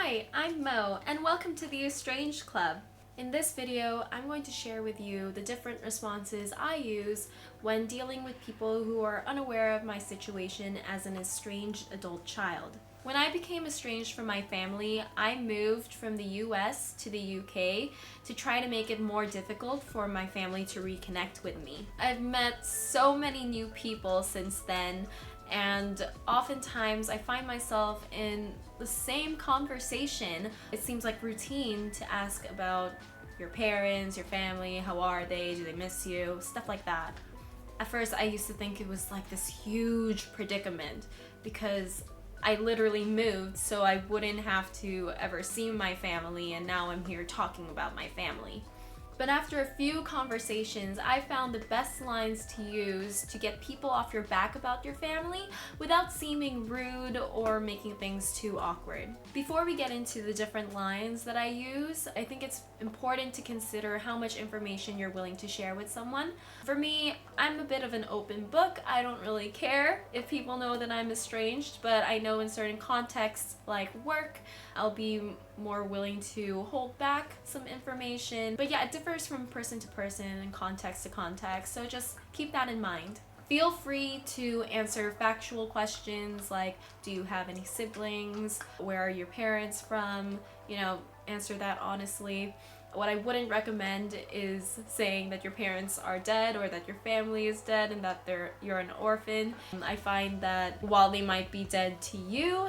Hi, I'm Mo, and welcome to the Estranged Club. In this video, I'm going to share with you the different responses I use when dealing with people who are unaware of my situation as an estranged adult child. When I became estranged from my family, I moved from the US to the UK to try to make it more difficult for my family to reconnect with me. I've met so many new people since then, and oftentimes I find myself in the same conversation. It seems like routine to ask about your parents, your family, how are they, do they miss you, stuff like that. At first I used to think it was like this huge predicament because I literally moved so I wouldn't have to ever see my family, and now I'm here talking about my family. But after a few conversations, I found the best lines to use to get people off your back about your family without seeming rude or making things too awkward. Before we get into the different lines that I use, I think it's important to consider how much information you're willing to share with someone. For me, I'm a bit of an open book. I don't really care if people know that I'm estranged, but I know in certain contexts like work, I'll be more willing to hold back some information. But yeah, it differs from person to person and context to context, so just keep that in mind. Feel free to answer factual questions like, do you have any siblings? Where are your parents from? Answer that honestly. What I wouldn't recommend is saying that your parents are dead or that your family is dead and that you're an orphan. I find that while they might be dead to you,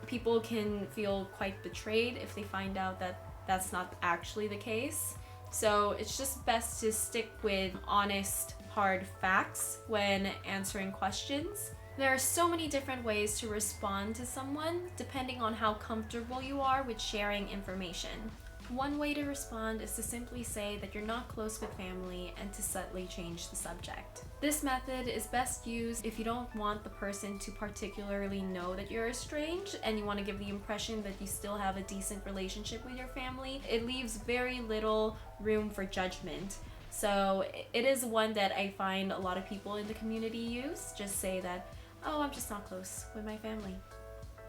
people can feel quite betrayed if they find out that that's not actually the case. So it's just best to stick with honest, hard facts when answering questions. There are so many different ways to respond to someone depending on how comfortable you are with sharing information. One way to respond is to simply say that you're not close with family and to subtly change the subject. This method is best used if you don't want the person to particularly know that you're estranged and you want to give the impression that you still have a decent relationship with your family. It leaves very little room for judgment. So it is one that I find a lot of people in the community use. Just say that, oh, I'm just not close with my family.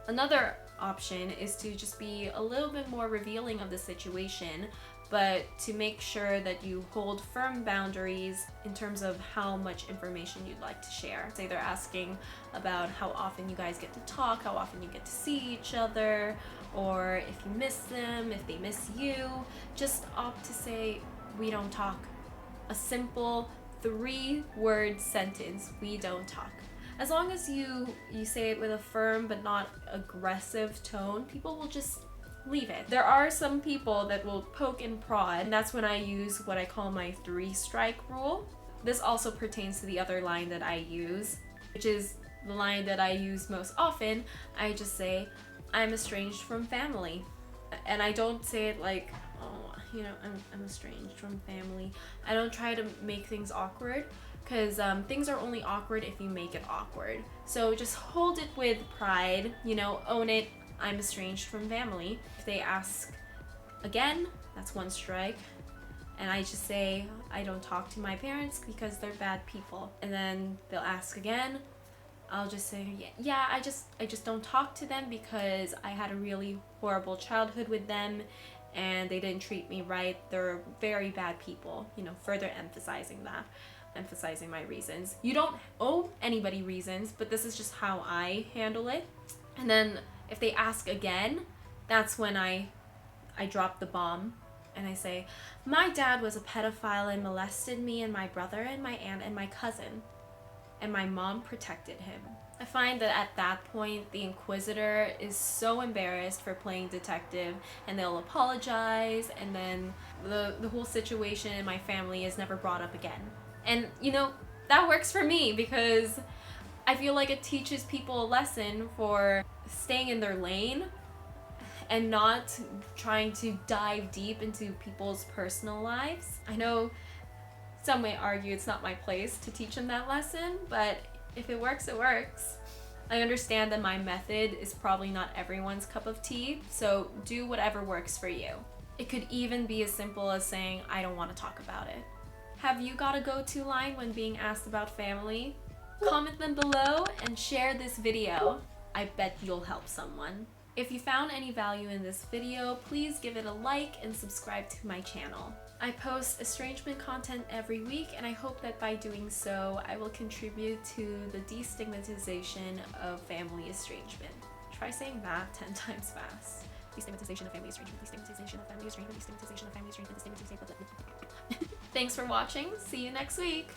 Another option is to just be a little bit more revealing of the situation, but to make sure that you hold firm boundaries in terms of how much information you'd like to share. Say they're asking about how often you guys get to talk, how often you get to see each other, or if you miss them, if they miss you. Just opt to say, we don't talk. A simple 3-word sentence, we don't talk. As long as you say it with a firm but not aggressive tone, people will just leave it. There are some people that will poke and prod, and that's when I use what I call my 3-strike rule. This also pertains to the other line that I use, which is the line that I use most often. I just say, I'm estranged from family. And I don't say it like, oh, I'm estranged from family. I don't try to make things awkward, because things are only awkward if you make it awkward. So just hold it with pride, own it, I'm estranged from family. If they ask again, that's 1 strike. And I just say, I don't talk to my parents because they're bad people. And then they'll ask again, I'll just say, yeah, I just don't talk to them because I had a really horrible childhood with them and they didn't treat me right. They're very bad people, further emphasizing my reasons. You don't owe anybody reasons, but this is just how I handle it. And then if they ask again, that's when I drop the bomb and I say, my dad was a pedophile and molested me and my brother and my aunt and my cousin, and my mom protected him. I find that at that point, the inquisitor is so embarrassed for playing detective and they'll apologize, and then the whole situation in my family is never brought up again. And that works for me because I feel like it teaches people a lesson for staying in their lane and not trying to dive deep into people's personal lives. I know some may argue it's not my place to teach them that lesson, but if it works, it works. I understand that my method is probably not everyone's cup of tea, so do whatever works for you. It could even be as simple as saying, I don't want to talk about it. Have you got a go-to line when being asked about family? Comment them below and share this video. I bet you'll help someone. If you found any value in this video, please give it a like and subscribe to my channel. I post estrangement content every week, and I hope that by doing so, I will contribute to the destigmatization of family estrangement. Try saying that 10 times fast. Destigmatization of family estrangement, destigmatization of family estrangement, destigmatization of family estrangement, destigmatization of... Thanks for watching. See you next week.